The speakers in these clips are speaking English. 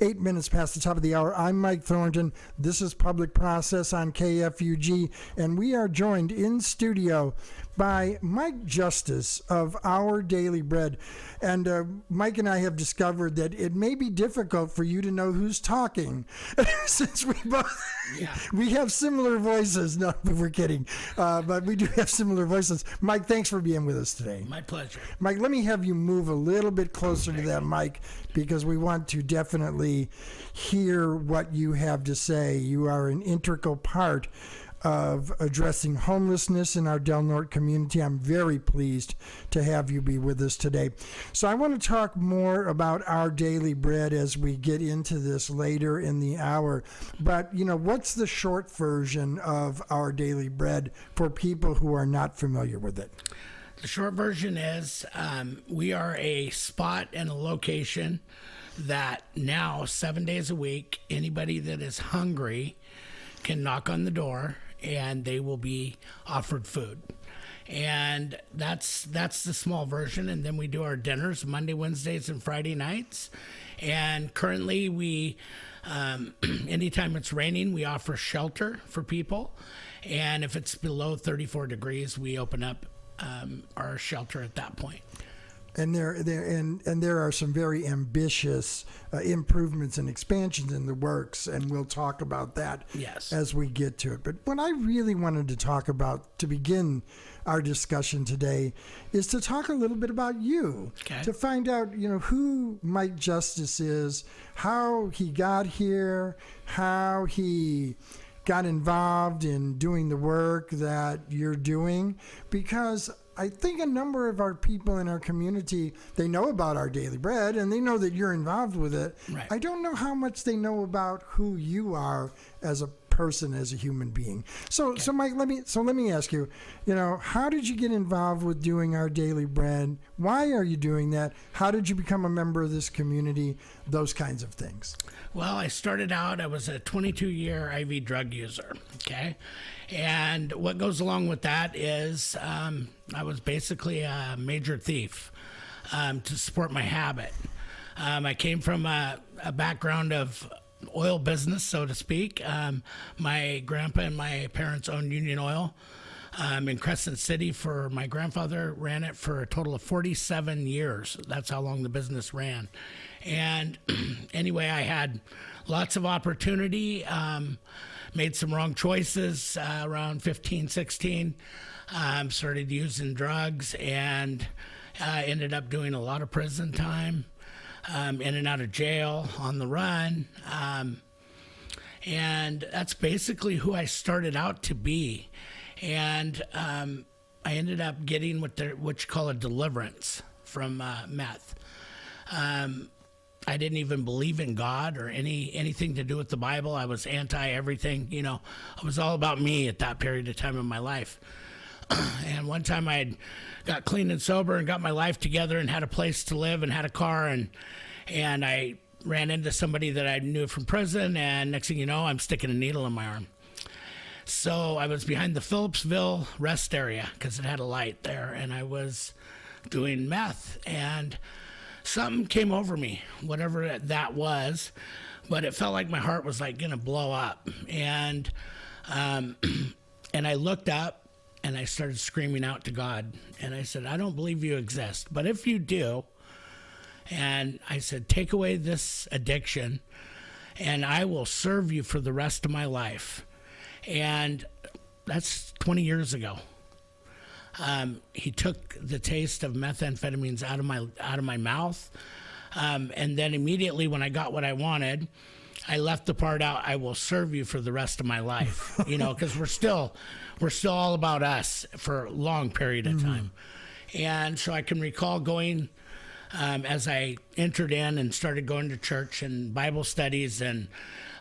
8 minutes past the top of the hour. I'm Mike Thornton. This is Public Process on KFUG, and we are joined in studio by Mike Justice of Our Daily Bread. And Mike and I have discovered that it may be difficult for you to know who's talking since we both we have similar voices. No, we're kidding. But we do have similar voices. Mike, thanks for being with us today. My pleasure. Mike, let me have you move a little bit closer to that mic because we want to definitely hear what you have to say. You are an integral part of addressing homelessness in our Del Norte community. I'm very pleased to have you be with us today. So I want to talk more about Our Daily Bread as we get into this later in the hour. But, you know, what's the short version of Our Daily Bread for people who are not familiar with it? The short version is we are a spot and a location that now, 7 days a week, anybody that is hungry can knock on the door and they will be offered food. And that's the small version. And then we do our dinners Monday, Wednesdays, and Friday nights. And currently we, anytime it's raining, we offer shelter for people. And if it's below 34 degrees, we open up our shelter at that point. And there are some very ambitious improvements and expansions in the works, and we'll talk about that as we get to it. But what I really wanted to talk about to begin our discussion today is to talk a little bit about you, to find out, you know, who Mike Justice is, how he got here, how he got involved in doing the work that you're doing, because I think a number of our people in our community, they know about Our Daily Bread and they know that you're involved with it. Right. I don't know how much they know about who you are as a person, as a human being. So Mike, let me ask you, you know, how did you get involved with doing Our Daily Bread? Why are you doing that? How did you become a member of this community? Those kinds of things. Well, I started out, I was a 22-year IV drug user, okay? And what goes along with that is I was basically a major thief to support my habit. I came from a background of oil business, so to speak. My grandpa and my parents owned Union Oil in Crescent City. For my grandfather ran it for a total of 47 years. That's how long the business ran. And anyway, I had lots of opportunity, made some wrong choices around 15, 16, started using drugs and ended up doing a lot of prison time, in and out of jail, on the run. And that's basically who I started out to be. And I ended up getting what you call a deliverance from meth. I didn't even believe in God or anything to do with the Bible. I was anti everything. You know, it was all about me at that period of time in my life. And one time I got clean and sober and got my life together and had a place to live and had a car, and I ran into somebody that I knew from prison, and next thing you know, I'm sticking a needle in my arm. So I was behind the Phillipsville rest area because it had a light there, and I was doing meth, and something came over me, whatever that was, but it felt like my heart was like gonna blow up. And I looked up and I started screaming out to God, and I said, I don't believe you exist, but if you do, and I said, take away this addiction and I will serve you for the rest of my life. And that's 20 years ago. He took the taste of methamphetamines out of my mouth, and then immediately when I got what I wanted, I left the part out, I will serve you for the rest of my life, you know, because we're still all about us for a long period of time. And so I can recall going, as I entered in and started going to church and Bible studies, and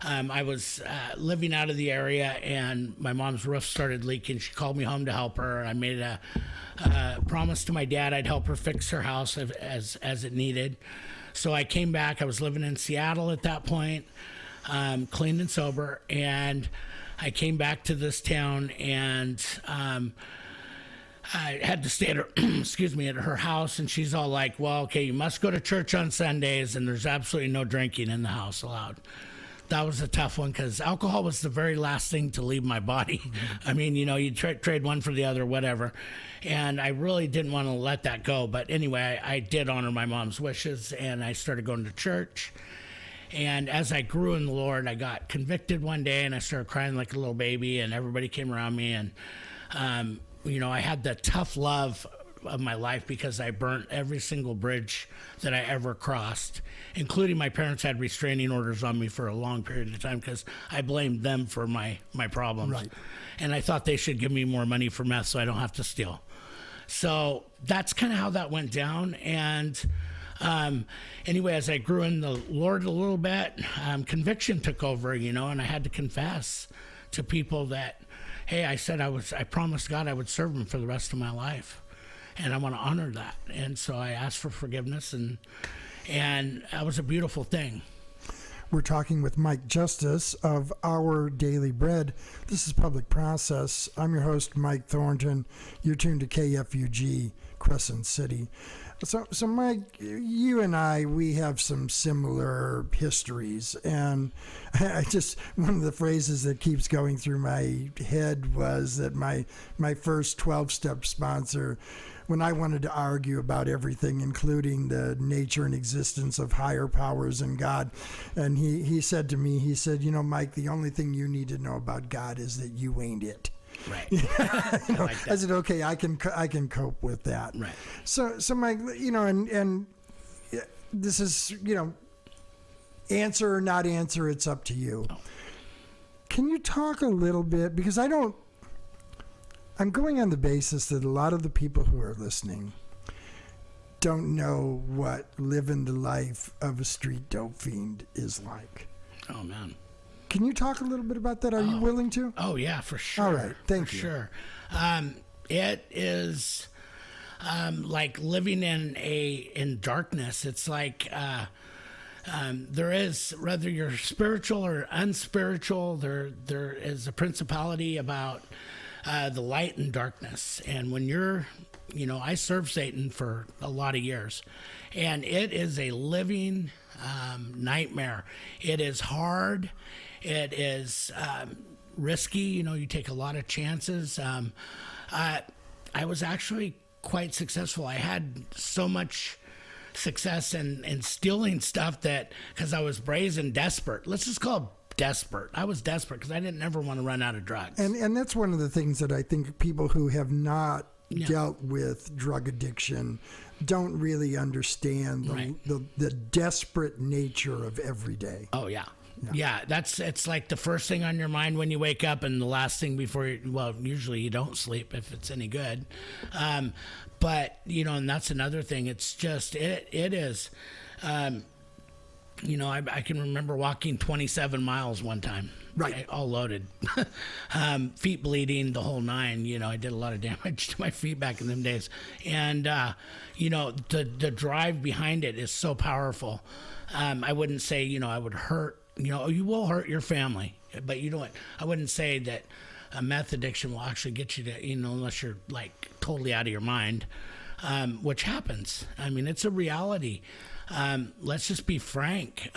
I was living out of the area, and my mom's roof started leaking. She called me home to help her. I made a promise to my dad I'd help her fix her house as it needed. So I came back. I was living in Seattle at that point, clean and sober, and I came back to this town, and I had to stay at her, excuse me, at her house, and she's all like, well, okay, you must go to church on Sundays, and there's absolutely no drinking in the house allowed. That was a tough one because alcohol was the very last thing to leave my body. Mm-hmm. I mean, you trade one for the other, whatever. And I really didn't want to let that go. But anyway, I did honor my mom's wishes, and I started going to church. And as I grew in the Lord, I got convicted one day, and I started crying like a little baby, and everybody came around me. And, I had the tough love of my life because I burnt every single bridge that I ever crossed, including my parents had restraining orders on me for a long period of time because I blamed them for my problems. Right. And I thought they should give me more money for meth so I don't have to steal. So that's kind of how that went down. And anyway, as I grew in the Lord a little bit, conviction took over, and I had to confess to people that, hey, I promised God I would serve him for the rest of my life. And I want to honor that. And so I asked for forgiveness, and that was a beautiful thing. We're talking with Mike Justice of Our Daily Bread. This is Public Process. I'm your host, Mike Thornton. You're tuned to KFUG, Crescent City. So Mike, you and we have some similar histories, and one of the phrases that keeps going through my head was that my first 12-step sponsor, when I wanted to argue about everything, including the nature and existence of higher powers and God, and he said to me, Mike, the only thing you need to know about God is that you ain't it. Right. I said, okay, I can cope with that. Right. So Mike, and this is, answer or not answer, it's up to you. Oh. Can you talk a little bit, because I'm going on the basis that a lot of the people who are listening don't know what living the life of a street dope fiend is like. Oh, man. Can you talk a little bit about that? Are you willing to? Oh, yeah, for sure. All right, thank you. Sure. It is like living in darkness. It's like there is, whether you're spiritual or unspiritual, there is a principality about the light and darkness. And when you're, I served Satan for a lot of years, and it is a living nightmare. It is hard. It is risky. You take a lot of chances. I was actually quite successful. I had so much success in stealing stuff that, because I was brazen, desperate. Let's just call it desperate. I was desperate because I didn't ever want to run out of drugs. And that's one of the things that I think people who have not dealt with drug addiction don't really understand the desperate nature of every day. Oh, yeah. Yeah, it's like the first thing on your mind when you wake up, and the last thing before usually you don't sleep if it's any good. But, and that's another thing. It's just, it is, I can remember walking 27 miles one time. Right. All loaded. Feet bleeding, the whole nine. I did a lot of damage to my feet back in them days. And, the drive behind it is so powerful. I wouldn't say, I would hurt. You will hurt your family, but I wouldn't say that a meth addiction will actually get you to, unless you're like totally out of your mind, which happens. I mean, it's a reality. Let's just be frank.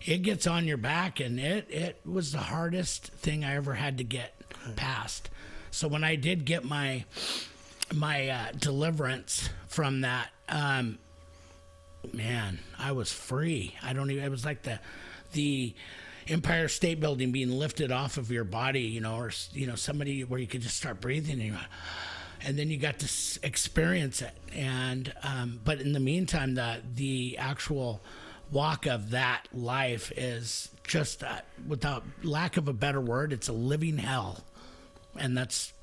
It gets on your back, and it was the hardest thing I ever had to get past. So when I did get my deliverance from that, man, I was free. It was like the Empire State Building being lifted off of your body, or somebody where you could just start breathing, and then you got to experience it. And but in the meantime, the actual walk of that life is just, without lack of a better word, it's a living hell, and that's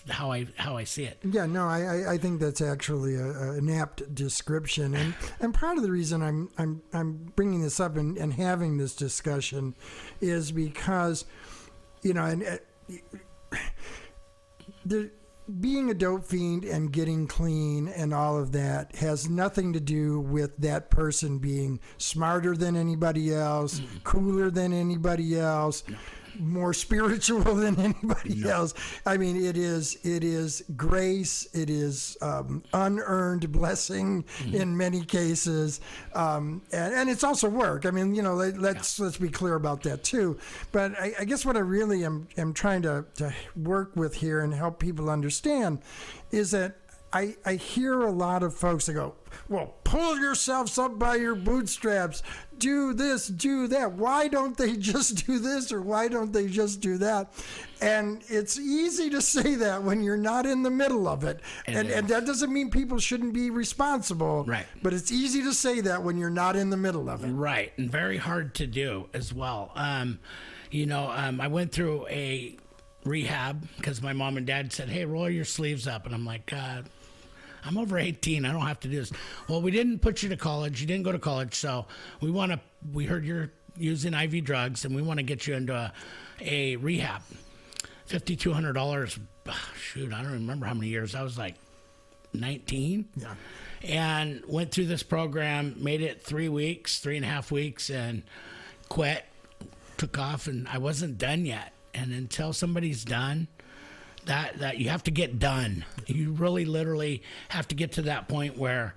how I see it. Yeah, no, I think that's actually an apt description, and part of the reason I'm bringing this up and having this discussion is because, being a dope fiend and getting clean and all of that has nothing to do with that person being smarter than anybody else, cooler than anybody else. more spiritual than anybody else. I mean, it is grace. It is unearned blessing in many cases, and it's also work. I mean, let's be clear about that too. But I guess what I really am trying to work with here and help people understand is that I hear a lot of folks that go, well, pull yourselves up by your bootstraps, do this, do that. Why don't they just do this, or why don't they just do that? And it's easy to say that when you're not in the middle of it. And that doesn't mean people shouldn't be responsible. Right. But it's easy to say that when you're not in the middle of it. Right. And very hard to do as well. I went through a rehab because my mom and dad said, hey, roll your sleeves up. And I'm like, I'm over 18. I don't have to do this. Well, we didn't put you to college. You didn't go to college. So we heard you're using IV drugs, and we want to get you into a rehab. $5,200. Shoot, I don't remember how many years. I was like 19. Yeah. And went through this program, made it 3.5 weeks, and quit, took off, and I wasn't done yet. And until somebody's done, that you have to get done. You really literally have to get to that point where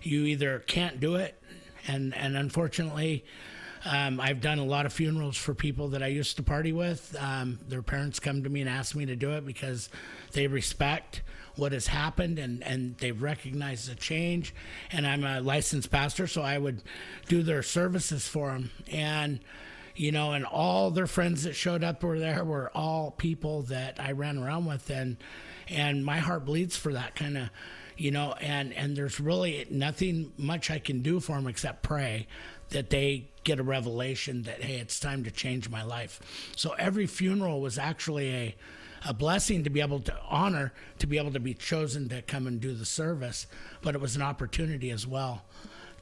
you either can't do it, and unfortunately, I've done a lot of funerals for people that I used to party with. Their parents come to me and ask me to do it because they respect what has happened, and they recognize the change. And I'm a licensed pastor, so I would do their services for them. And and all their friends that showed up were all people that I ran around with, and my heart bleeds for that kind of, and there's really nothing much I can do for them except pray that they get a revelation that, hey, it's time to change my life. So every funeral was actually a blessing to be able to honor, to be able to be chosen to come and do the service, but it was an opportunity as well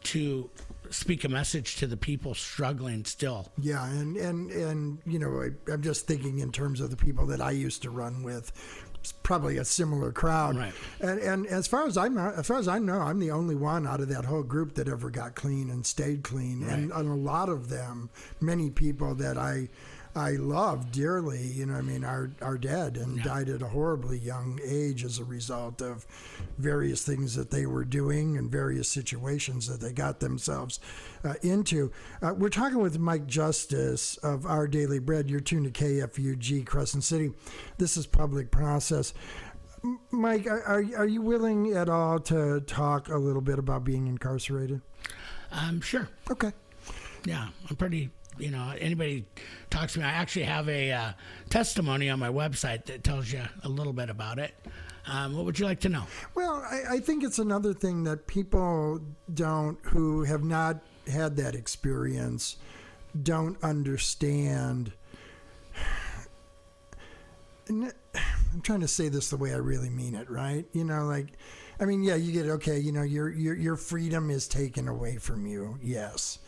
to speak a message to the people struggling still. Yeah, and I'm just thinking in terms of the people that I used to run with. It's probably a similar crowd. Right. And as far as I know, I'm the only one out of that whole group that ever got clean and stayed clean. Right. And a lot of them, many people that I love dearly, are dead and died at a horribly young age as a result of various things that they were doing and various situations that they got themselves into. We're talking with Mike Justice of Our Daily Bread. You're tuned to KFUG Crescent City. This is Public Process. Mike, are you willing at all to talk a little bit about being incarcerated? Sure. Okay. Yeah, I'm pretty... anybody talks to me, I actually have a testimony on my website that tells you a little bit about it. What would you like to know? Well, I think it's another thing that people who have not had that experience don't understand. And I'm trying to say this the way I really mean it, right? You get, okay, your freedom is taken away from you. Yes.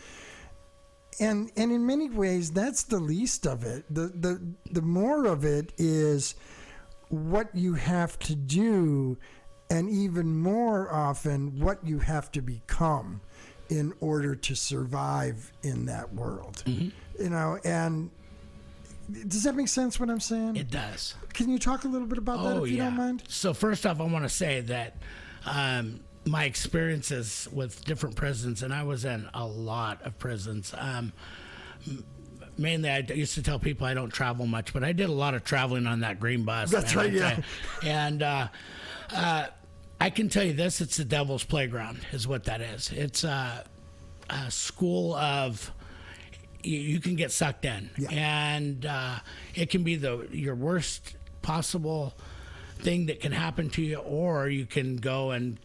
And in many ways, that's the least of it. The more of it is what you have to do, and even more often, what you have to become in order to survive in that world. Mm-hmm. And does that make sense what I'm saying? It does. Can you talk a little bit about that if you don't mind? So first off, I want to say that my experiences with different prisons, and I was in a lot of prisons. Mainly, I used to tell people I don't travel much, but I did a lot of traveling on that green bus. That's right, yeah. And I can tell you this, it's the devil's playground is what that is. It's a school of, you can get sucked in. Yeah. And it can be your worst possible thing that can happen to you, or you can go and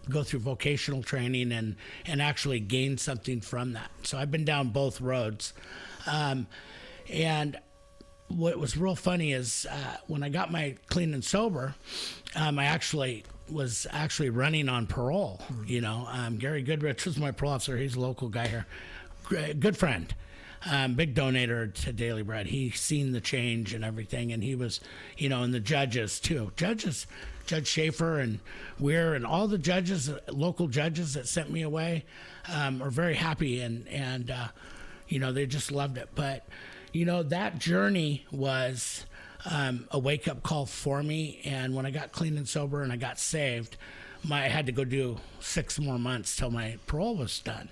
go through vocational training and actually gain something from that. So I've been down both roads. And what was real funny is when I got my clean and sober, I was actually running on parole. Gary Goodrich was my parole officer. He's a local guy here. Good friend. Big donator to Daily Bread. He's seen the change and everything, and he was, and the judges too. Judge Schaefer and Weir and all the judges, local judges that sent me away, are very happy, and they just loved it. But that journey was a wake-up call for me. And when I got clean and sober and I got saved, I had to go do 6 more months till my parole was done.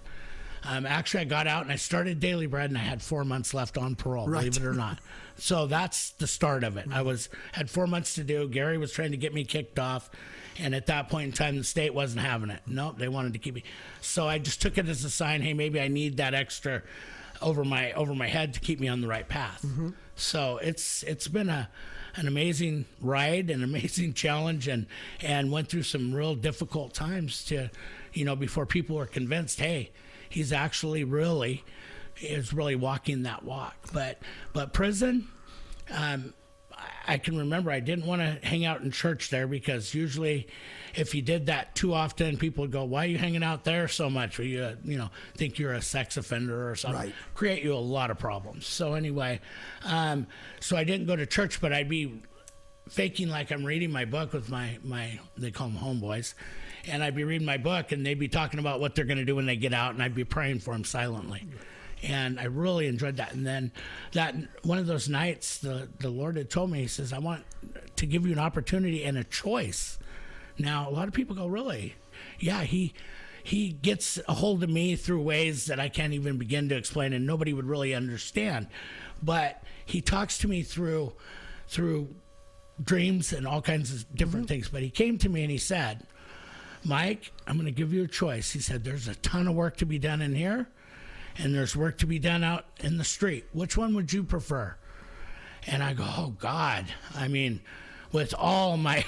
Actually, I got out and I started Daily Bread, and I had 4 months left on parole, believe it or not. So that's the start of it. I had 4 months to do. Gary was trying to get me kicked off, and at that point in time, the state wasn't having it. Nope, they wanted to keep me. So I just took it as a sign. Hey, maybe I need that extra over my head to keep me on the right path. Mm-hmm. So it's been an amazing ride, an amazing challenge, and went through some real difficult times to, before people were convinced, hey, he's actually really walking that walk. But prison, I can remember I didn't want to hang out in church there, because usually if you did that too often, people would go, why are you hanging out there so much? Or you think you're a sex offender or something. Right. Create you a lot of problems. So anyway, so I didn't go to church, but I'd be faking like I'm reading my book with my they call them homeboys. And I'd be reading my book, and they'd be talking about what they're going to do when they get out, and I'd be praying for them silently. And I really enjoyed that. And then one of those nights, the Lord had told me, he says, I want to give you an opportunity and a choice. Now, a lot of people go, really? Yeah, he gets a hold of me through ways that I can't even begin to explain, and nobody would really understand. But he talks to me through dreams and all kinds of different things. But he came to me and he said, Mike, I'm going to give you a choice. He said, there's a ton of work to be done in here, and there's work to be done out in the street. Which one would you prefer? And I go, oh, God. I mean, with all my,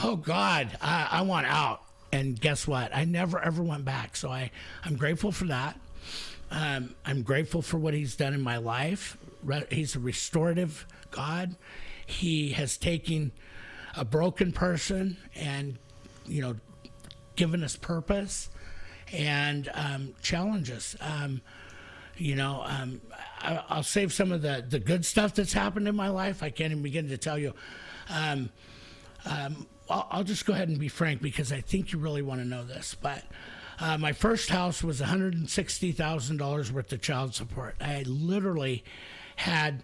oh, God, I want out. And guess what? I never, ever went back. So I'm grateful for that. I'm grateful for what he's done in my life. He's a restorative God. He has taken a broken person and, given us purpose and challenges. I'll save some of the good stuff that's happened in my life. I can't even begin to tell you. I'll just go ahead and be frank, because I think you really want to know this. But my first house was $160,000 worth of child support. I literally had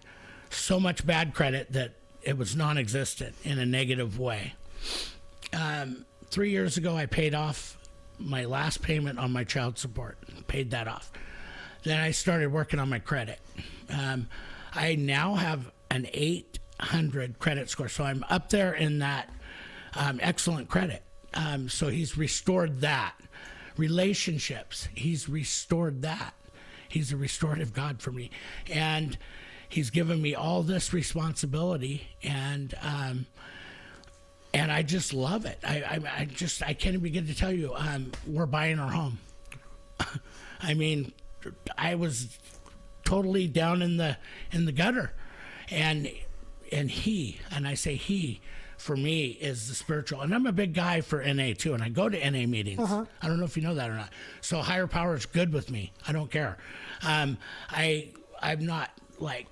so much bad credit that it was non-existent in a negative way. 3 years ago, I paid off my last payment on my child support, paid that off. Then I started working on my credit. I now have an 800 credit score, so I'm up there in that excellent credit. So he's restored that. Relationships, he's restored that. He's a restorative God for me. And he's given me all this responsibility, and I just love it. I can't even begin to tell you. We're buying our home. I mean, I was totally down in the gutter, and he, and I say he, for me, is the spiritual. And I'm a big guy for NA too, and I go to NA meetings. Uh-huh. I don't know if you know that or not. So higher power is good with me. I don't care. I'm not like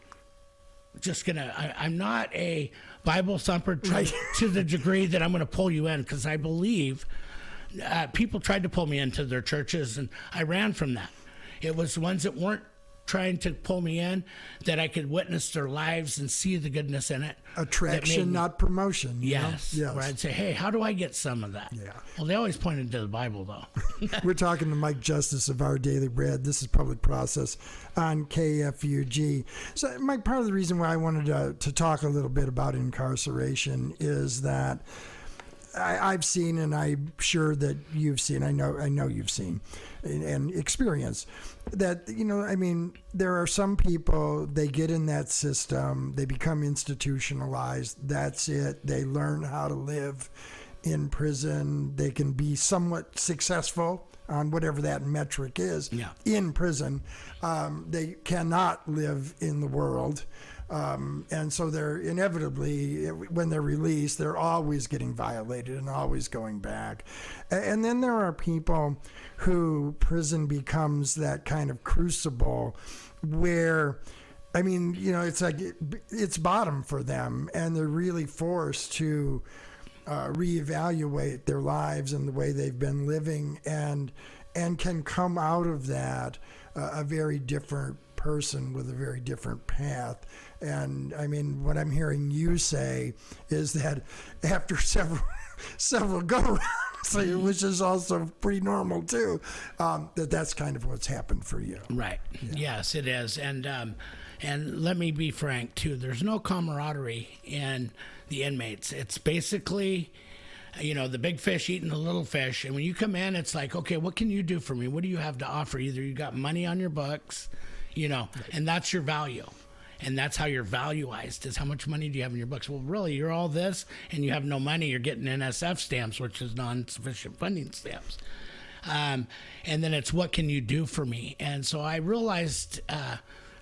just gonna. I'm not a Bible thumper to the degree that I'm going to pull you in, because I believe people tried to pull me into their churches, and I ran from that. It was the ones that weren't trying to pull me in, that I could witness their lives and see the goodness in it. Attraction, not promotion. Yes. Where I'd say, hey, how do I get some of that? Yeah. Well, they always pointed to the Bible, though. We're talking to Mike Justice of Our Daily Bread. This is Public Process on KFUG. So, Mike, part of the reason why I wanted to talk a little bit about incarceration is that I've seen, and I'm sure that you've seen, I know you've seen and experienced that, there are some people, they get in that system, they become institutionalized, that's it, they learn how to live in prison, they can be somewhat successful on whatever that metric is in prison. They cannot live in the world. And so they're inevitably, when they're released, they're always getting violated and always going back. And then there are people who prison becomes that kind of crucible where, it's like it's bottom for them, and they're really forced to reevaluate their lives and the way they've been living, and can come out of that a very different person with a very different path. And I mean, what I'm hearing you say is that after several go-arounds, which is also pretty normal too, that's kind of what's happened for you. Right. Yeah. Yes, it is. And let me be frank too. There's no camaraderie in the inmates. It's basically, the big fish eating the little fish. And when you come in, it's like, okay, what can you do for me? What do you have to offer? Either you got money on your books, and that's your value. And that's how you're valuized, is how much money do you have in your books? Well, really, you're all this and you have no money. You're getting NSF stamps, which is non-sufficient funding stamps. And then it's, what can you do for me? And so I realized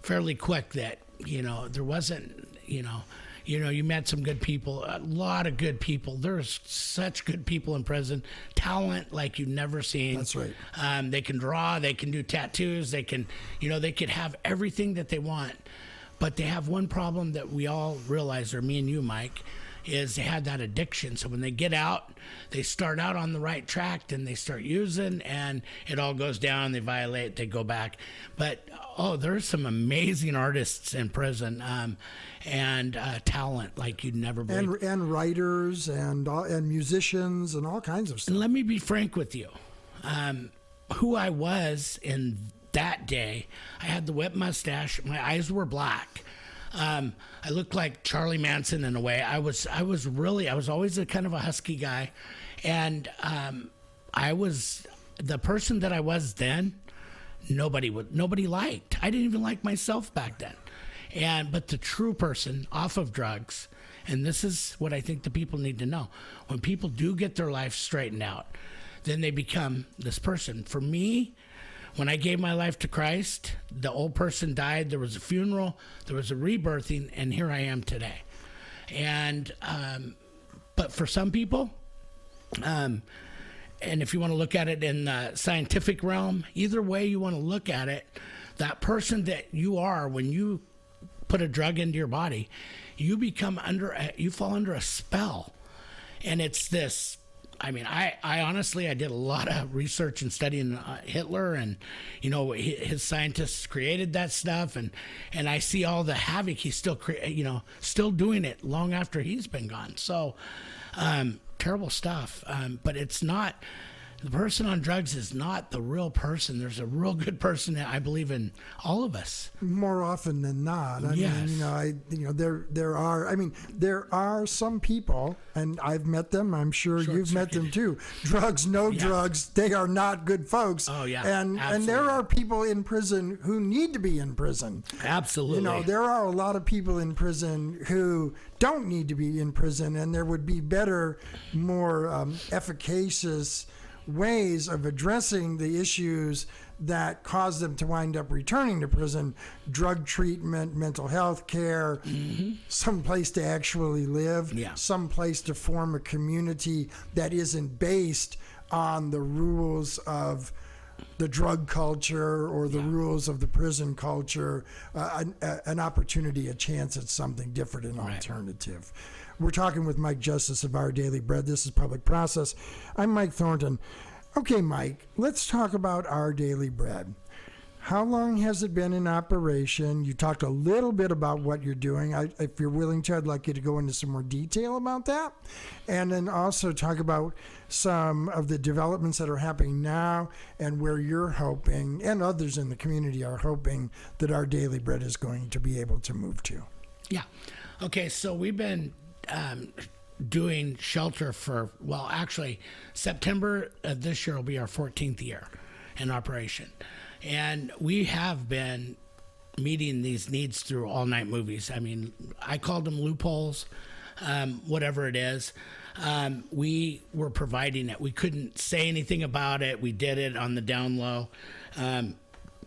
fairly quick that, there wasn't, you met some good people, a lot of good people. There's such good people in prison, talent like you've never seen. That's right. They can draw, they can do tattoos, they can, they could have everything that they want. But they have one problem that we all realize, or me and you, Mike, is they have that addiction. So when they get out, they start out on the right track, and they start using, and it all goes down. They violate, they go back. But, there's some amazing artists in prison and talent like you'd never believe. And writers and musicians and all kinds of stuff. And let me be frank with you. Who I was in that day, I had the whip mustache. My eyes were black. I looked like Charlie Manson in a way. I was always a kind of a husky guy, and I was the person that I was then. Nobody liked. I didn't even like myself back then. But the true person off of drugs, and this is what I think the people need to know. When people do get their life straightened out, then they become this person. For me, when I gave my life to Christ, the old person died. There was a funeral, there was a rebirthing, and here I am today. And but for some people, and if you want to look at it in the scientific realm, either way you want to look at it, that person that you are when you put a drug into your body, you fall under a spell, and it's this. I mean, I honestly, I did a lot of research and studying Hitler, and, his scientists created that stuff. And I see all the havoc he's still doing it long after he's been gone. So, terrible stuff. But it's not, the person on drugs is not the real person. There's a real good person that I believe in all of us. More often than not. I mean, there are some people, and I've met them. I'm sure you've met them too. Drugs, drugs. They are not good folks. Oh yeah. And there are people in prison who need to be in prison. Absolutely. There are a lot of people in prison who don't need to be in prison, and there would be better, more efficacious ways of addressing the issues that cause them to wind up returning to prison: drug treatment, mental health care, some place to actually live, some place to form a community that isn't based on the rules of the drug culture or the rules of the prison culture, an opportunity, a chance at something different and alternative. We're talking with Mike Justice of Our Daily Bread. This is Public Process. I'm Mike Thornton. Okay, Mike, let's talk about Our Daily Bread. How long has it been in operation? You talked a little bit about what you're doing. If you're willing to, I'd like you to go into some more detail about that. And then also talk about some of the developments that are happening now and where you're hoping, and others in the community are hoping, that Our Daily Bread is going to be able to move to. Yeah. Okay, so we've been doing shelter for, actually, September of this year will be our 14th year in operation. And we have been meeting these needs through all-night movies. I mean, I called them loopholes, whatever it is. We were providing it. We couldn't say anything about it. We did it on the down low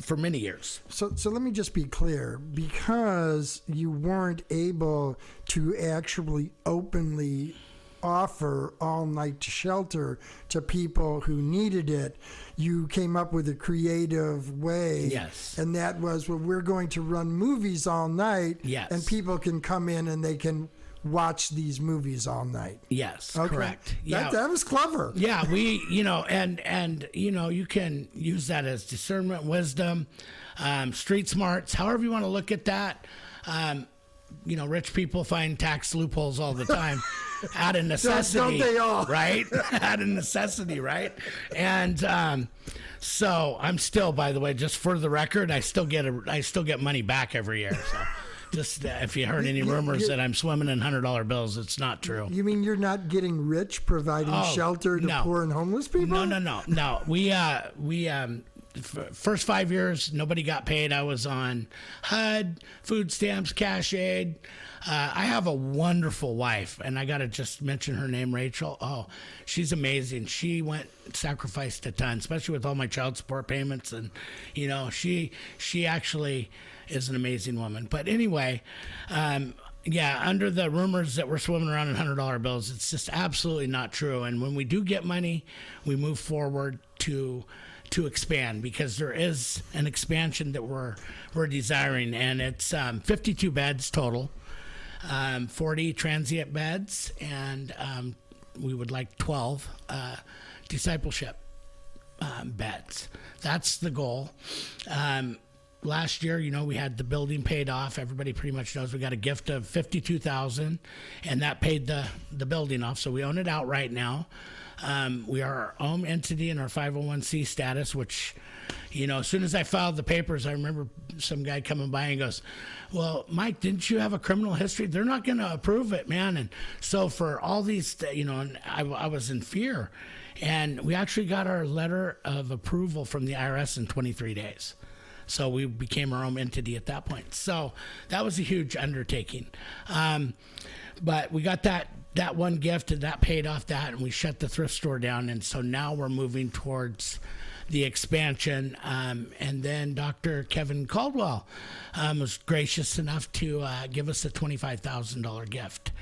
for many years. So let me just be clear. Because you weren't able to actually openly offer all-night shelter to people who needed it, you came up with a creative way. Yes. And that was, we're going to run movies all night. Yes. And people can come in and they can watch these movies all night. Yes, Okay. correct. Yeah, That was clever. yeah. We, and you can use that as discernment, wisdom, street smarts, however you want to look at that. Rich people find tax loopholes all the time. Out of necessity, don't they all? Right? Out of necessity, right? And so I'm still, by the way, just for the record, I still get money back every year. So just if you heard any rumors that I'm swimming in $100 bills, it's not true. You mean you're not getting rich providing shelter to poor and homeless people? No. We first 5 years, nobody got paid. I was on HUD, food stamps, cash aid. I have a wonderful wife, and I got to just mention her name, Rachel. Oh, she's amazing. She sacrificed a ton, especially with all my child support payments. And, she actually is an amazing woman. But anyway, under the rumors that we're swimming around in $100 bills, it's just absolutely not true. And when we do get money, we move forward to expand, because there is an expansion that we're desiring, and it's 52 beds total, 40 transient beds, and we would like 12 discipleship beds. That's the goal. Last year, we had the building paid off. Everybody pretty much knows we got a gift of $52,000, and that paid the building off. So we own it outright now. We are our own entity in our 501c status, which, as soon as I filed the papers, I remember some guy coming by and goes, "Well, Mike, didn't you have a criminal history? They're not going to approve it, man." And so for all these, and I was in fear. And we actually got our letter of approval from the IRS in 23 days. So we became our own entity at that point. So that was a huge undertaking. But we got that one gift, and that paid off that, and we shut the thrift store down. And so now we're moving towards the expansion. And then Dr. Kevin Caldwell was gracious enough to give us a $25,000 gift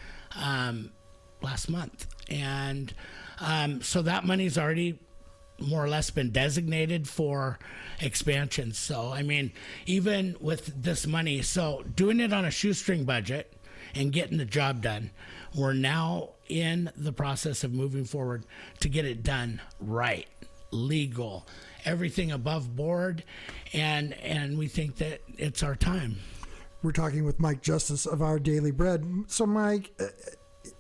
last month. And so that money's already more or less been designated for expansion. So, even with this money, so doing it on a shoestring budget and getting the job done, we're now in the process of moving forward to get it done right, legal, everything above board, and we think that it's our time. We're talking with Mike Justice of Our Daily Bread. So, Mike,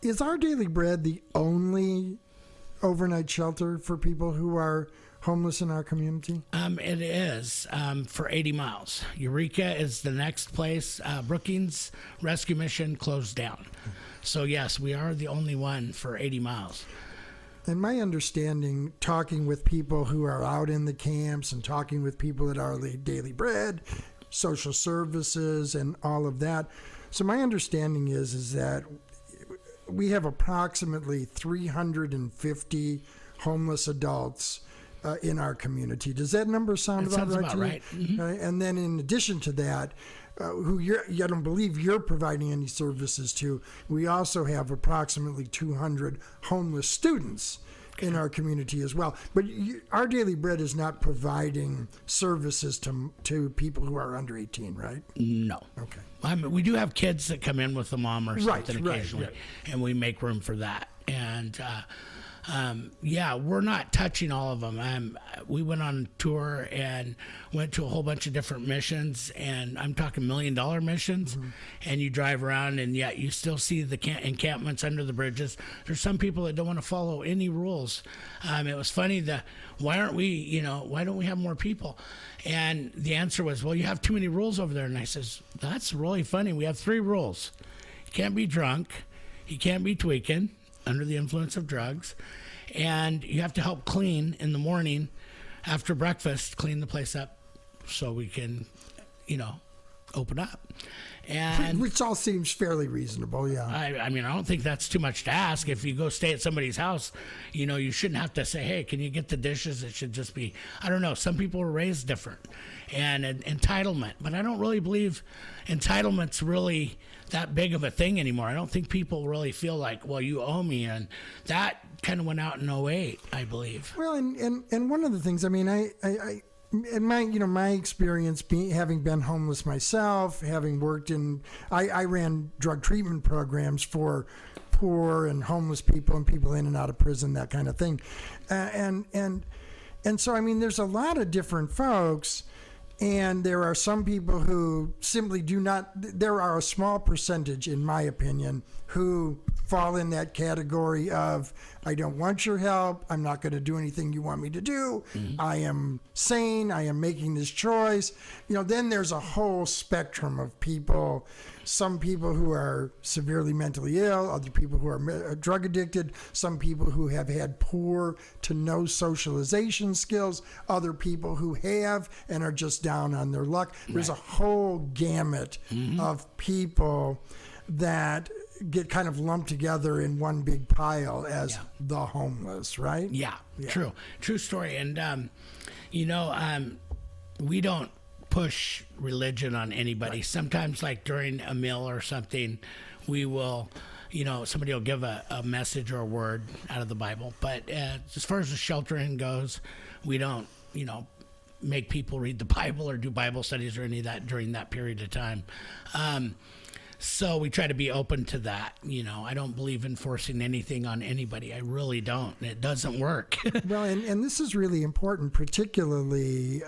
is Our Daily Bread the only overnight shelter for people who are homeless in our community? It is for 80 miles. Eureka is the next place. Brookings Rescue Mission closed down. So, yes, we are the only one for 80 miles. And my understanding, talking with people who are out in the camps and talking with people at Our Daily Bread, social services, and all of that. So my understanding is that we have approximately 350 homeless adults in our community. Does that number sound about right to you? Right. Mm-hmm. And then in addition to that, I don't believe you're providing any services to, we also have approximately 200 homeless students in our community as well. But Our Daily Bread is not providing services to people who are under 18, right? No. Okay. We do have kids that come in with a mom or something occasionally, right. And we make room for that. And we're not touching all of them. We went on tour and went to a whole bunch of different missions, and I'm talking $1 million missions. Mm-hmm. And you drive around, and yet you still see the encampments under the bridges. There's some people that don't want to follow any rules. It was funny why don't we have more people? And the answer was, well, you have too many rules over there. And I says, that's really funny. We have 3 rules. You can't be drunk. You can't be tweaking under the influence of drugs, and you have to help clean in the morning after breakfast, clean the place up so we can, open up. And which all seems fairly reasonable, yeah. I don't think that's too much to ask. If you go stay at somebody's house, you shouldn't have to say, hey, can you get the dishes? It should just be, I don't know, some people are raised different. And entitlement, but I don't really believe entitlement's really that big of a thing anymore. I don't think people really feel like, well, you owe me, and that kind of went out in 2008, I believe. Well, and one of the things, in my experience, having been homeless myself, having worked I ran drug treatment programs for poor and homeless people and people in and out of prison, that kind of thing, and so I mean, there's a lot of different folks. And there are some people who simply do not, there are a small percentage, in my opinion, who fall in that category of, I don't want your help. I'm not going to do anything you want me to do. Mm-hmm. I am sane. I am making this choice. Then there's a whole spectrum of people. Some people who are severely mentally ill, other people who are drug addicted, some people who have had poor to no socialization skills, other people who have and are just down on their luck. Right. There's a whole gamut of people that get kind of lumped together in one big pile as the homeless, right? Yeah. True story. And, we don't push religion on anybody. Right. Sometimes, like during a meal or something, we will, somebody will give a message or a word out of the Bible. But as far as the sheltering goes, we don't, make people read the Bible or do Bible studies or any of that during that period of time. So we try to be open to that. I don't believe in forcing anything on anybody. I really don't. It doesn't work. Well, and this is really important, particularly,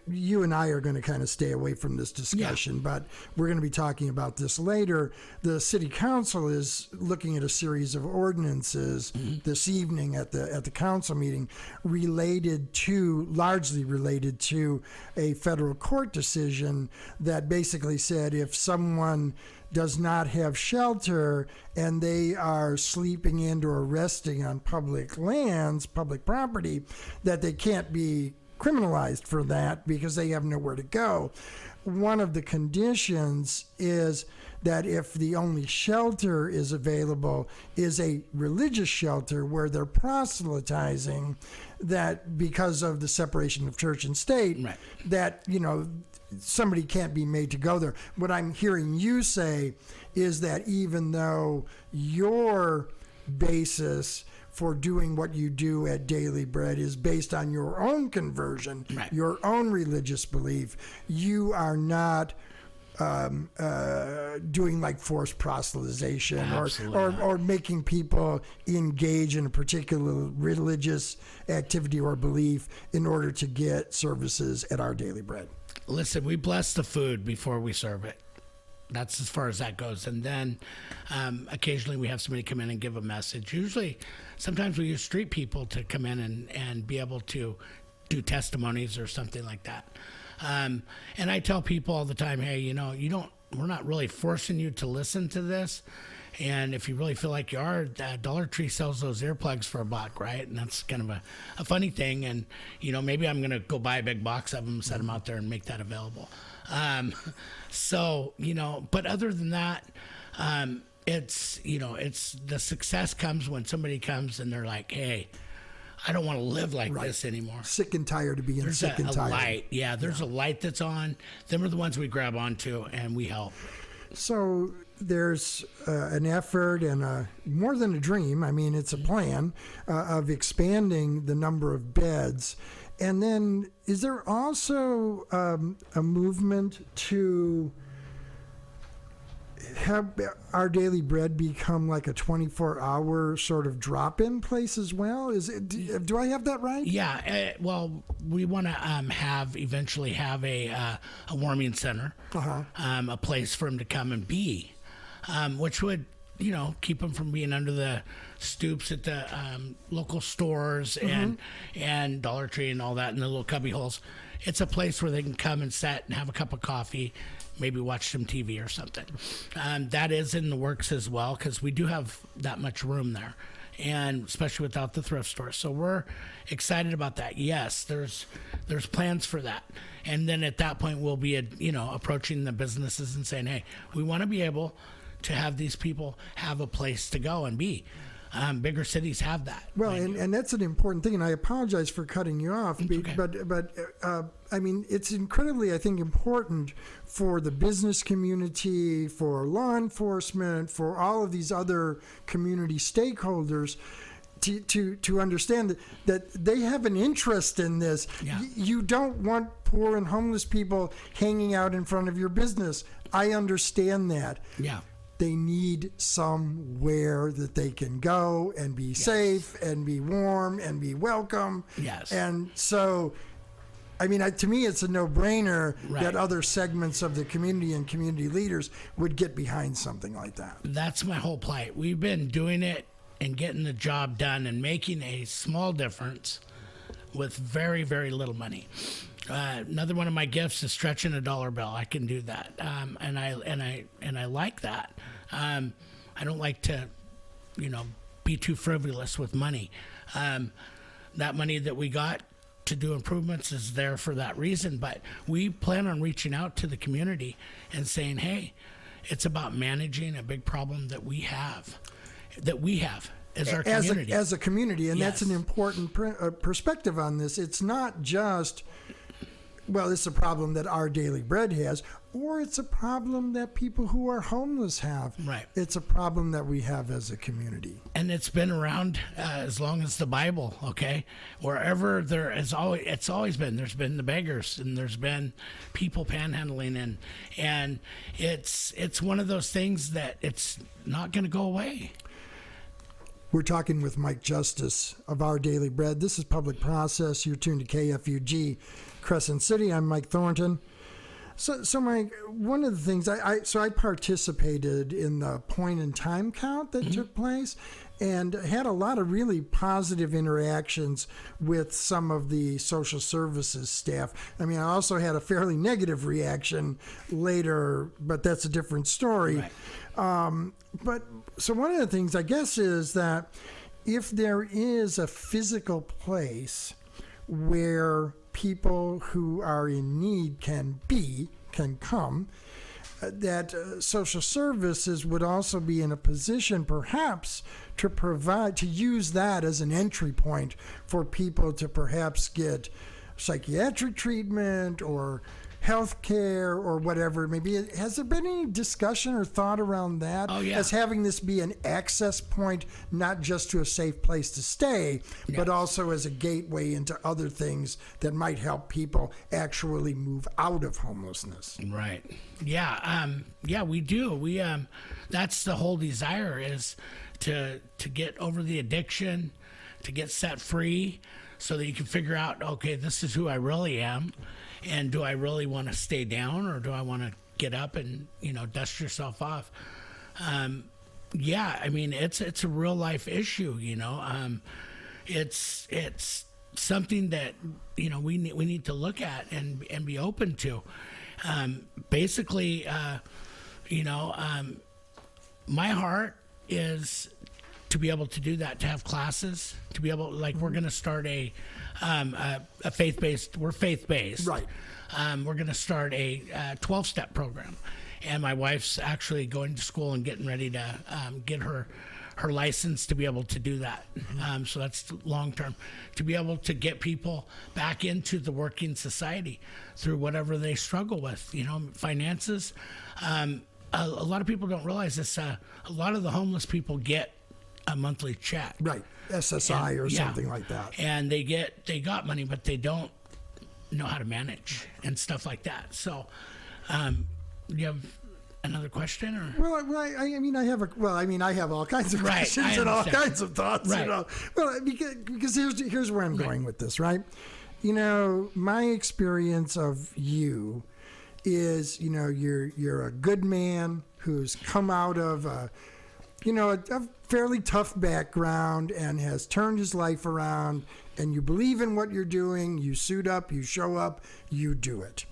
you and I are going to kind of stay away from this discussion, but we're going to be talking about this later. The city council is looking at a series of ordinances this evening at the council meeting largely related to a federal court decision that basically said if someone does not have shelter and they are sleeping in or resting on public lands, public property, that they can't be criminalized for that because they have nowhere to go. One of the conditions is that if the only shelter is available is a religious shelter where they're proselytizing, that because of the separation of church and state, right, that, somebody can't be made to go there. What I'm hearing you say is that even though your basis for doing what you do at Daily Bread is based on your own conversion, right, your own religious belief, you are not doing like forced proselytization or making people engage in a particular religious activity or belief in order to get services at Our Daily Bread. Listen, we bless the food before we serve it. That's as far as that goes. And then occasionally we have somebody come in and give a message. Sometimes we use street people to come in and be able to do testimonies or something like that. And I tell people all the time, hey, we're not really forcing you to listen to this. And if you really feel like you are, Dollar Tree sells those earplugs for $1, right? And that's kind of a funny thing. And, maybe I'm going to go buy a big box of them, set them out there and make that available. But other than that, it's the success comes when somebody comes and they're like, hey, I don't want to live like this anymore. Sick and tired of being sick and tired. Light. Yeah, there's a light that's on. Them are the ones we grab onto and we help. So there's an effort and more than a dream. I mean, it's a plan of expanding the number of beds. And then is there also a movement to have Our Daily Bread become like a 24-hour sort of drop-in place as well? Do I have that right? Yeah. We want to eventually have a warming center, a place for them to come and be, which would keep them from being under the stoops at the local stores and Dollar Tree and all that in the little cubby holes. It's a place where they can come and sit and have a cup of coffee, maybe watch some TV or something. That is in the works as well because we do have that much room there, and especially without the thrift store. So we're excited about that. Yes, there's plans for that. And then at that point, we'll be approaching the businesses and saying, hey, we want to be able to have these people have a place to go and be. Bigger cities have that. Well, and that's an important thing, and I apologize for cutting you off, okay. but I mean, it's incredibly, I think, important for the business community, for law enforcement, for all of these other community stakeholders to understand that they have an interest in this. Yeah. You don't want poor and homeless people hanging out in front of your business. I understand that. Yeah. They need somewhere that they can go and be safe and be warm and be welcome. Yes. And so, I mean, to me, it's a no-brainer that other segments of the community and community leaders would get behind something like that. That's my whole plight. We've been doing it and getting the job done and making a small difference with very, very little money. Another one of my gifts is stretching a dollar bill. I can do that, and I like that. I don't like to, be too frivolous with money. That money that we got to do improvements is there for that reason. But we plan on reaching out to the community and saying, "Hey, it's about managing a big problem that we have as our community, as a community," and that's an important perspective on this. It's not just, well, it's a problem that Our Daily Bread has, or it's a problem that people who are homeless have. Right. It's a problem that we have as a community. And it's been around as long as the Bible, okay? Wherever it's always been. There's been the beggars, and there's been people panhandling, and it's one of those things that it's not going to go away. We're talking with Mike Justice of Our Daily Bread. This is Public Process. You're tuned to KFUG, Crescent City. I'm Mike Thornton. So Mike, one of the things I participated in the point in time count that took place, and had a lot of really positive interactions with some of the social services staff. I mean, I also had a fairly negative reaction later, but that's a different story. Right. But so one of the things I guess is that if there is a physical place where people who are in need can come, that social services would also be in a position perhaps to use that as an entry point for people to perhaps get psychiatric treatment or health care or whatever it may be. Has there been any discussion or thought around that? Oh, yeah. As having this be an access point, not just to a safe place to stay, but also as a gateway into other things that might help people actually move out of homelessness? Right. Yeah. We do. That's the whole desire, is to get over the addiction, to get set free, so that you can figure out, okay, this is who I really am. And do I really want to stay down, or do I want to get up and, dust yourself off? I mean, it's a real life issue, it's something that, we need to look at and be open to. Basically, my heart is to be able to do that, to have classes, to be able, like, we're going to start a faith-based, we're faith-based. Right. We're going to start a 12-step program. And my wife's actually going to school and getting ready to get her license to be able to do that. So that's long-term, to be able to get people back into the working society through whatever they struggle with, finances. A lot of people don't realize this. A lot of the homeless people get a monthly check. Right. SSI or something like that. And they got money, but they don't know how to manage and stuff like that. So, you have another question, or? Well, I have all kinds of questions and all kinds of thoughts. Right. Well, because here's where I'm going with this, right? My experience of you is, you're a good man who's come out of a fairly tough background and has turned his life around, and you believe in what you're doing, you suit up, you show up, you do it.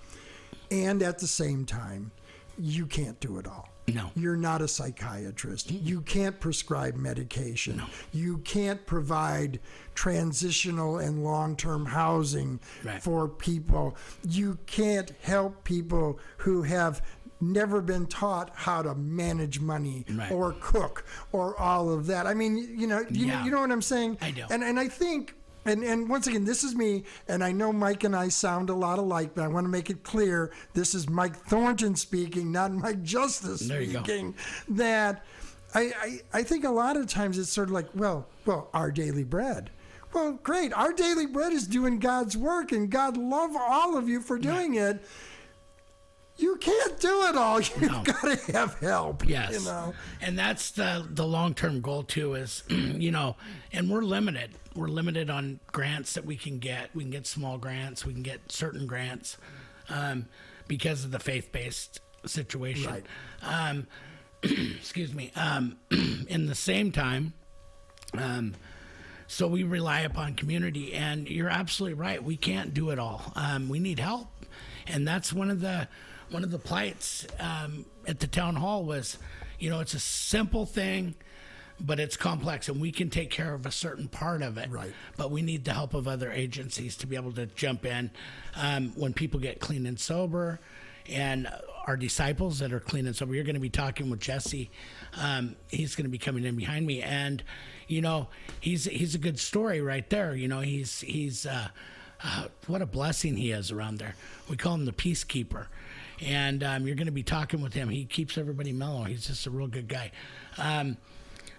And at the same time, you can't do it all. No. You're not a psychiatrist. You can't prescribe medication. No. You can't provide transitional and long-term housing for people. You can't help people who have never been taught how to manage money or cook or all of that. I mean, you know what I'm saying? I do. And I think, and once again, this is me, and I know Mike and I sound a lot alike, but I want to make it clear, this is Mike Thornton speaking, not Mike Justice speaking, that I think a lot of times it's sort of like, well, Our Daily Bread. Well, great. Our Daily Bread is doing God's work, and God love all of you for doing it. You can't do it all. You've got to have help. Yes. You know? And that's the long-term goal too is, you know, and we're limited. We're limited on grants that we can get. We can get small grants. We can get certain grants because of the faith-based situation. Right. Excuse me. In the same time, so we rely upon community, and you're absolutely right. We can't do it all. We need help, and that's one of the plights at the town hall was, you know, it's a simple thing, but it's complex, and we can take care of a certain part of it. Right. But we need the help of other agencies to be able to jump in when people get clean and sober, and our disciples that are clean and sober. You're going to be talking with Jesse. He's going to be coming in behind me, and you know, he's a good story right there. You know, he's what a blessing he is around there. We call him the peacekeeper, and you're going to be talking with him. He keeps everybody mellow. He's just a real good guy.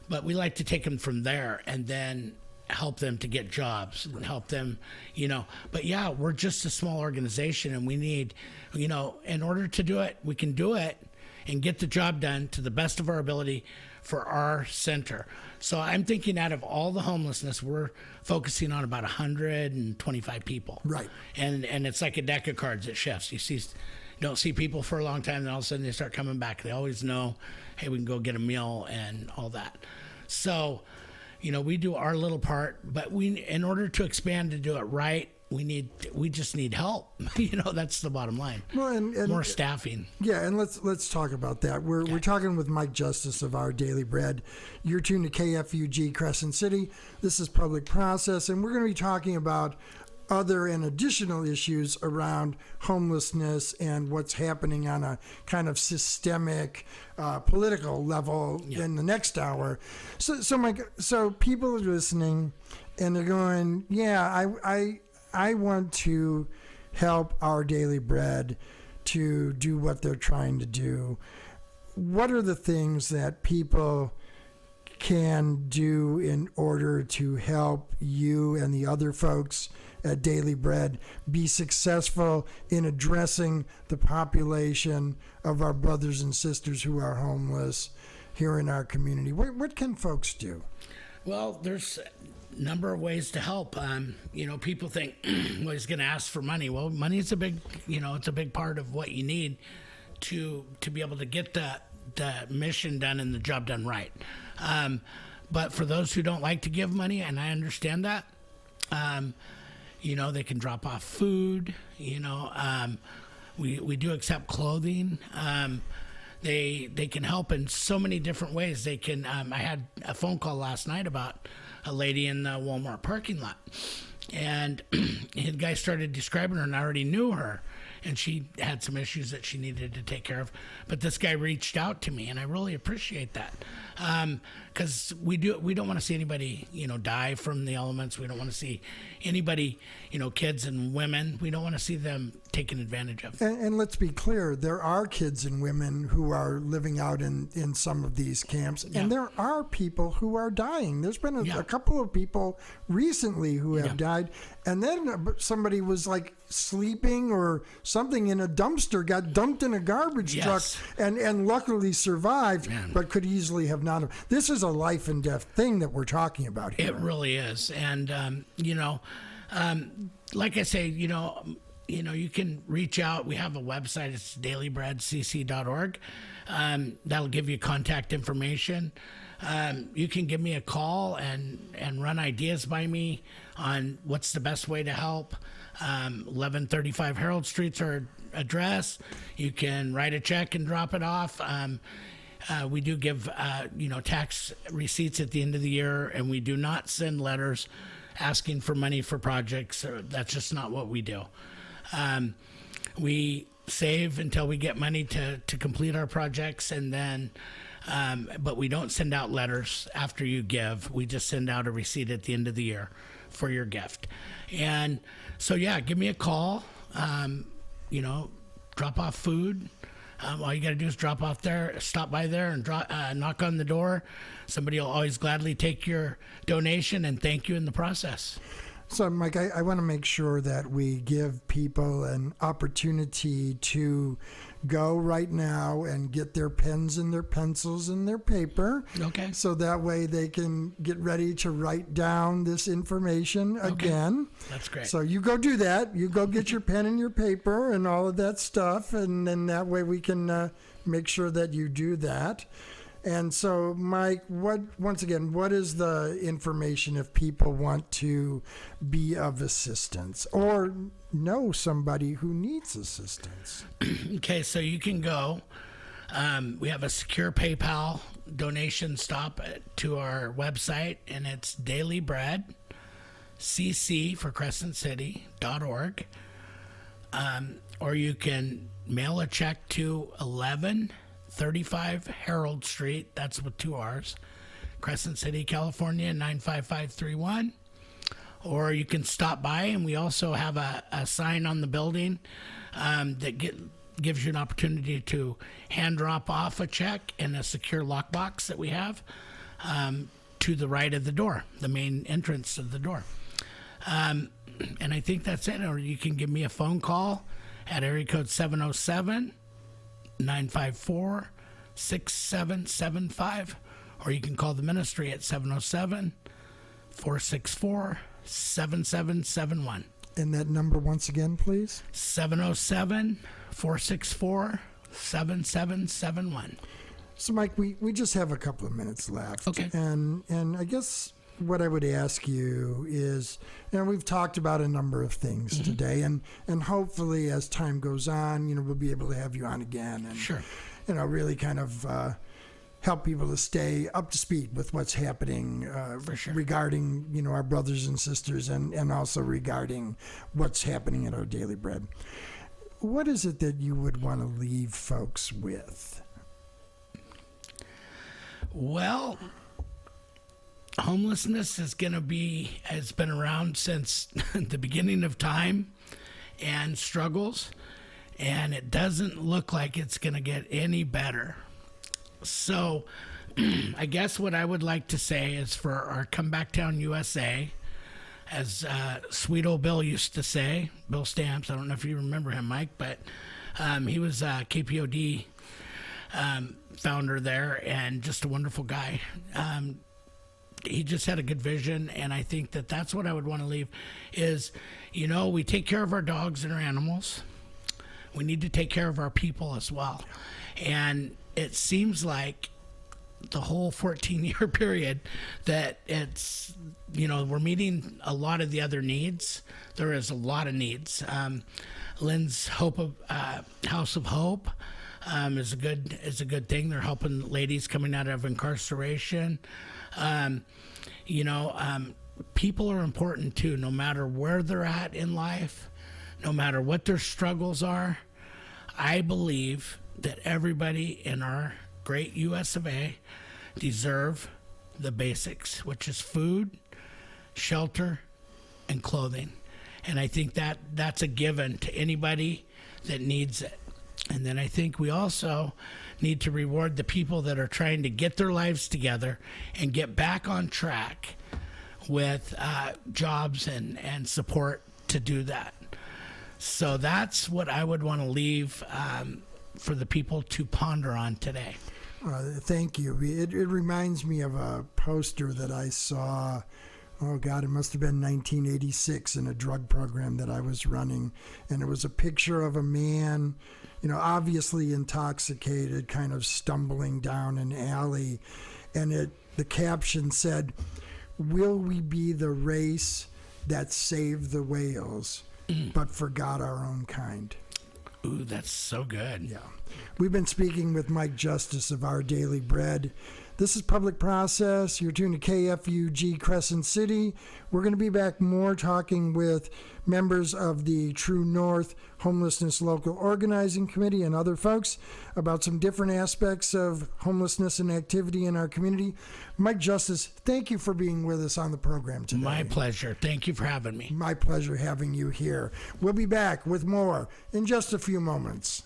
But we like to take him from there and then help them to get jobs and help them, you know. But yeah, we're just a small organization, and we need, you know, in order to do it, we can do it and get the job done to the best of our ability for our center. So I'm thinking out of all the homelessness, we're focusing on about 125 people. Right. And it's like a deck of cards that shifts. You don't see people for a long time, then all of a sudden they start coming back. They always know, hey, we can go get a meal and all that. So, you know, we do our little part, but in order to expand to do it right, we just need help. You know, that's the bottom line. Well, and more staffing. Yeah, and let's talk about that. We're talking with Mike Justice of Our Daily Bread. You're tuned to KFUG Crescent City. This is Public Process, and we're going to be talking about other and additional issues around homelessness and what's happening on a kind of systemic political level in the next hour. So Mike, so people are listening and they're going, yeah, I want to help Our Daily Bread to do what they're trying to do. What are the things that people can do in order to help you and the other folks at Daily Bread be successful in addressing the population of our brothers and sisters who are homeless here in our community? What can folks do? Well, there's a number of ways to help. You know, people think, well, he's going to ask for money. Well, money is it's a big part of what you need to be able to get the mission done and the job done right. But for those who don't like to give money, and I understand that, you know, they can drop off food. You know, we do accept clothing. They can help in so many different ways. They can. I had a phone call last night about a lady in the Walmart parking lot, and the guy started describing her, and I already knew her, and she had some issues that she needed to take care of. But this guy reached out to me, and I really appreciate that, because we don't want to see anybody, you know, die from the elements. We don't want to see anybody, you know, kids and women. We don't want to see them taken advantage of. And let's be clear, there are kids and women who are living out in some of these camps, and there are people who are dying. There's been a couple of people recently who have died, and then somebody was like sleeping or something in a dumpster, got dumped in a garbage truck, and luckily survived, but could easily have not. This is a life and death thing that we're talking about here. It really is. And, you know, like I say, you know, you can reach out. We have a website. It's dailybreadcc.org. That'll give you contact information. You can give me a call and run ideas by me on what's the best way to help. 1135 Harold Street's our address. You can write a check and drop it off. We do give, you know, tax receipts at the end of the year, and we do not send letters asking for money for projects. That's just not what we do. We save until we get money to complete our projects, and then, but we don't send out letters after you give. We just send out a receipt at the end of the year for your gift. And so, yeah, give me a call, you know, drop off food. All you got to do is stop by there and knock on the door. Somebody will always gladly take your donation and thank you in the process. So, Mike, I want to make sure that we give people an opportunity to go right now and get their pens and their pencils and their paper. Okay. So that way they can get ready to write down this information again. That's great. So you go do that. You go get your pen and your paper and all of that stuff. And then that way we can make sure that you do that. And so, Mike, what is the information if people want to be of assistance or know somebody who needs assistance? Okay, so you can go. We have a secure PayPal donation stop to our website, and it's Daily Bread, CC for Crescent City.org. Or you can mail a check to 1135 Harold Street, that's with 2 R's, Crescent City, California, 95531. Or you can stop by, and we also have a sign on the building that gives you an opportunity to hand drop off a check in a secure lockbox that we have to the right of the door, the main entrance of the door. And I think that's it. Or you can give me a phone call at area code 707-954-6775, or you can call the ministry at 707-464-7771. And that number once again, please? 707-464-7771. So, Mike, we just have a couple of minutes left. Okay. And I guess what I would ask you is, we've talked about a number of things today, and hopefully as time goes on, we'll be able to have you on again and, Sure. Really kind of help people to stay up to speed with what's happening For sure. regarding, our brothers and sisters and also regarding what's happening at Our Daily Bread. What is it that you would want to leave folks with? Well, homelessness has been around since the beginning of time and struggles, and it doesn't look like it's going to get any better. So I guess what I would like to say is for our Come Back Town USA, as sweet old Bill used to say, Bill Stamps, I don't know if you remember him, Mike, but he was KPOD founder there and just a wonderful guy. He just had a good vision, and I think that that's what I would want to leave is, we take care of our dogs and our animals. We need to take care of our people as well. And it seems like the whole 14-year period that it's, we're meeting a lot of the other needs. There is a lot of needs. Lynn's House of Hope is a good thing. They're helping ladies coming out of incarceration. People are important too, no matter where they're at in life, no matter what their struggles are. I believe that everybody in our great US of A deserve the basics, which is food, shelter, and clothing. And I think that that's a given to anybody that needs it. And then I think we also need to reward the people that are trying to get their lives together and get back on track with jobs and support to do that. So that's what I would want to leave for the people to ponder on today. Thank you. It reminds me of a poster that I saw, it must have been 1986 in a drug program that I was running. And it was a picture of a man, obviously intoxicated, kind of stumbling down an alley. And the caption said, "Will we be the race that saved the whales, but forgot our own kind?" Ooh, that's so good. Yeah. We've been speaking with Mike Justice of Our Daily Bread. This is Public Process. You're tuned to KFUG Crescent City. We're going to be back more talking with members of the True North Homelessness Local Organizing Committee and other folks about some different aspects of homelessness and activity in our community. Mike Justice, thank you for being with us on the program today. My pleasure. Thank you for having me. My pleasure having you here. We'll be back with more in just a few moments.